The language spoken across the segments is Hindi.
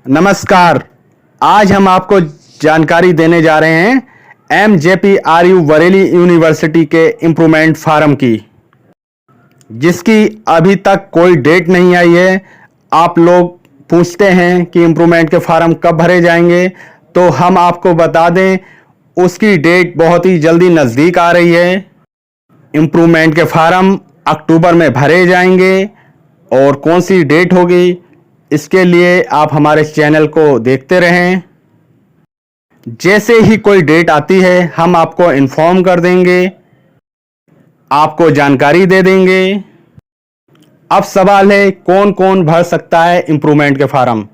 नमस्कार। आज हम आपको जानकारी देने जा रहे हैं MJPRU बरेली यूनिवर्सिटी के इम्प्रूवमेंट फार्म की, जिसकी अभी तक कोई डेट नहीं आई है। आप लोग पूछते हैं कि इम्प्रूवमेंट के फार्म कब भरे जाएंगे, तो हम आपको बता दें उसकी डेट बहुत ही जल्दी नज़दीक आ रही है। इम्प्रूवमेंट के फार्म अक्टूबर में भरे जाएंगे और कौन सी डेट होगी इसके लिए आप हमारे चैनल को देखते रहें। जैसे ही कोई डेट आती है हम आपको इन्फॉर्म कर देंगे, आपको जानकारी दे देंगे। अब सवाल है कौन कौन भर सकता है इम्प्रूवमेंट के फार्म।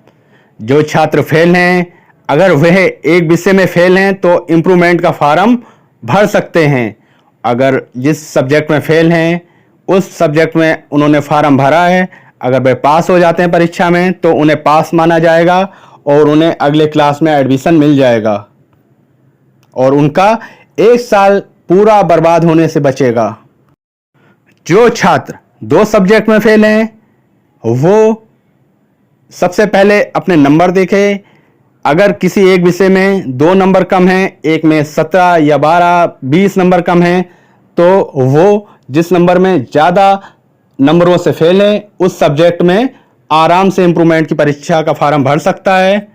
जो छात्र फेल हैं, अगर वह एक विषय में फेल हैं तो इम्प्रूवमेंट का फार्म भर सकते हैं। अगर जिस सब्जेक्ट में फेल हैं उस सब्जेक्ट में उन्होंने फार्म भरा है, अगर वे पास हो जाते हैं परीक्षा में तो उन्हें पास माना जाएगा और उन्हें अगले क्लास में एडमिशन मिल जाएगा और उनका एक साल पूरा बर्बाद होने से बचेगा। जो छात्र 2 सब्जेक्ट में फेल हैं वो सबसे पहले अपने नंबर देखें। अगर किसी एक विषय में 2 नंबर कम हैं, एक में 17 या 12 20 नंबर कम हैं, तो वो जिस नंबर में ज़्यादा नंबरों से फेल है उस सब्जेक्ट में आराम से इम्प्रूवमेंट की परीक्षा का फार्म भर सकता है।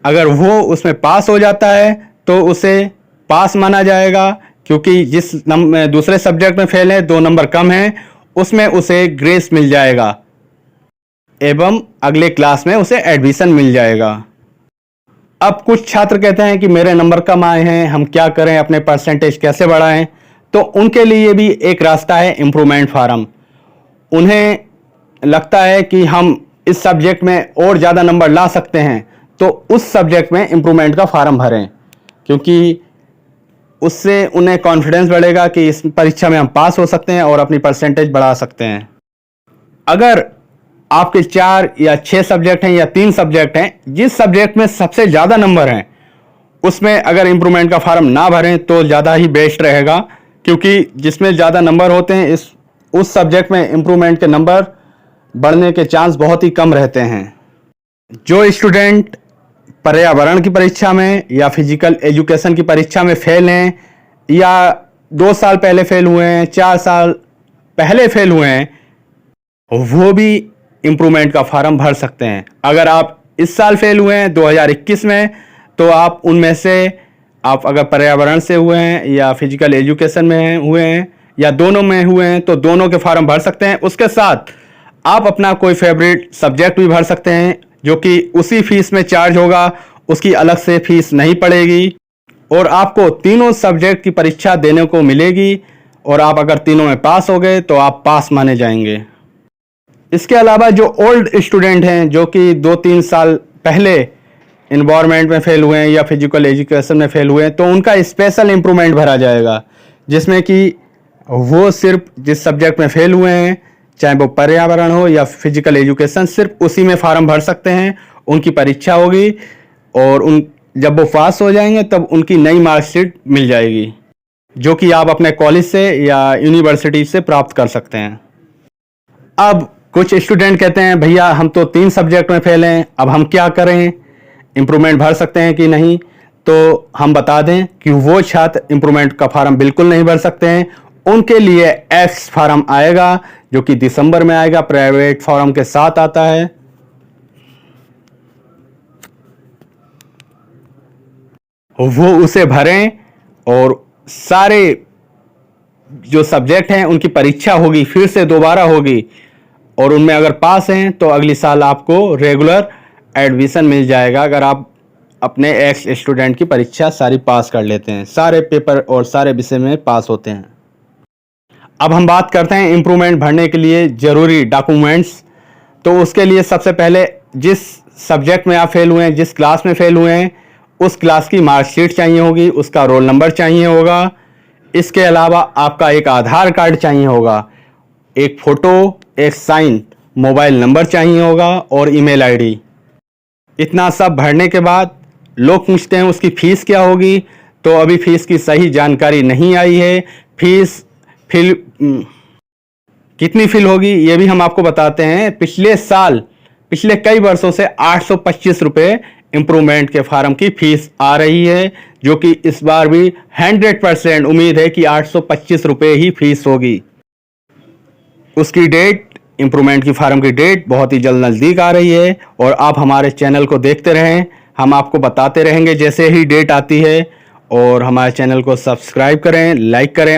अगर वो उसमें पास हो जाता है तो उसे पास माना जाएगा, क्योंकि जिस दूसरे सब्जेक्ट में फेल है 2 नंबर कम हैं उसमें उसे ग्रेस मिल जाएगा एवं अगले क्लास में उसे एडमिशन मिल जाएगा। अब कुछ छात्र कहते हैं कि मेरे नंबर कम आए हैं, हम क्या करें, अपने परसेंटेज कैसे बढ़ाएं। तो उनके लिए भी एक रास्ता है इम्प्रूवमेंट फार्म। उन्हें लगता है कि हम इस सब्जेक्ट में और ज़्यादा नंबर ला सकते हैं तो उस सब्जेक्ट में इम्प्रूवमेंट का फार्म भरें, क्योंकि उससे उन्हें कॉन्फिडेंस बढ़ेगा कि इस परीक्षा में हम पास हो सकते हैं और अपनी परसेंटेज बढ़ा सकते हैं। अगर आपके 4 या 6 सब्जेक्ट हैं या 3 सब्जेक्ट हैं, जिस सब्जेक्ट में सबसे ज़्यादा नंबर हैं उसमें अगर इम्प्रूवमेंट का फार्म ना भरें तो ज़्यादा ही बेस्ट रहेगा, क्योंकि जिसमें ज़्यादा नंबर होते हैं उस सब्जेक्ट में इम्प्रूवमेंट के नंबर बढ़ने के चांस बहुत ही कम रहते हैं। जो स्टूडेंट पर्यावरण की परीक्षा में या फिजिकल एजुकेशन की परीक्षा में फेल हैं या 2 साल पहले फेल हुए हैं, 4 साल पहले फेल हुए हैं, वो भी इम्प्रूवमेंट का फार्म भर सकते हैं। अगर आप इस साल फेल हुए हैं 2021 में, तो आप उनमें से आप अगर पर्यावरण से हुए हैं या फिजिकल एजुकेशन में हुए हैं या दोनों में हुए हैं तो दोनों के फार्म भर सकते हैं। उसके साथ आप अपना कोई फेवरेट सब्जेक्ट भी भर सकते हैं, जो कि उसी फीस में चार्ज होगा, उसकी अलग से फीस नहीं पड़ेगी और आपको तीनों सब्जेक्ट की परीक्षा देने को मिलेगी और आप अगर तीनों में पास हो गए तो आप पास माने जाएंगे। इसके अलावा जो ओल्ड स्टूडेंट हैं, जो कि 2-3 साल पहले इन्वायरमेंट में फेल हुए हैं या फिजिकल एजुकेशन में फेल हुए हैं, तो उनका स्पेशल इम्प्रूवमेंट भरा जाएगा, जिसमें कि वो सिर्फ जिस सब्जेक्ट में फेल हुए हैं, चाहे वो पर्यावरण हो या फिजिकल एजुकेशन, सिर्फ उसी में फार्म भर सकते हैं। उनकी परीक्षा होगी और जब वो पास हो जाएंगे तब उनकी नई मार्कशीट मिल जाएगी, जो कि आप अपने कॉलेज से या यूनिवर्सिटी से प्राप्त कर सकते हैं। अब कुछ स्टूडेंट कहते हैं भैया हम तो 3 सब्जेक्ट में फेल हैं, अब हम क्या करें, इम्प्रूवमेंट भर सकते हैं कि नहीं। तो हम बता दें कि वो छात्र इम्प्रूवमेंट का फार्म बिल्कुल नहीं भर सकते हैं। उनके लिए एक्स फार्म आएगा, जो कि दिसंबर में आएगा, प्राइवेट फार्म के साथ आता है। वो उसे भरें और सारे जो सब्जेक्ट हैं उनकी परीक्षा होगी, फिर से दोबारा होगी और उनमें अगर पास हैं तो अगली साल आपको रेगुलर एडमिशन मिल जाएगा, अगर आप अपने एक्स स्टूडेंट की परीक्षा सारी पास कर लेते हैं, सारे पेपर और सारे विषय में पास होते हैं। अब हम बात करते हैं इम्प्रूवमेंट भरने के लिए ज़रूरी डॉक्यूमेंट्स। तो उसके लिए सबसे पहले जिस सब्जेक्ट में आप फेल हुए हैं, जिस क्लास में फेल हुए हैं, उस क्लास की मार्कशीट चाहिए होगी, उसका रोल नंबर चाहिए होगा। इसके अलावा आपका एक आधार कार्ड चाहिए होगा, एक फ़ोटो, एक साइन, मोबाइल नंबर चाहिए होगा और ईमेल आईडी। इतना सब भरने के बाद लोग पूछते हैं उसकी फ़ीस क्या होगी, तो अभी फ़ीस की सही जानकारी नहीं आई है। फ़ीस कितनी फिल होगी ये भी हम आपको बताते हैं। पिछले साल पिछले कई वर्षों से 825 रुपये इम्प्रूवमेंट के फार्म की फीस आ रही है, जो कि इस बार भी 100% उम्मीद है कि 825 रुपये ही फीस होगी। उसकी डेट, इम्प्रूवमेंट की फार्म की डेट बहुत ही जल्द नज़दीक आ रही है और आप हमारे चैनल को देखते रहें, हम आपको बताते रहेंगे जैसे ही डेट आती है। और हमारे चैनल को सब्सक्राइब करें, लाइक करें।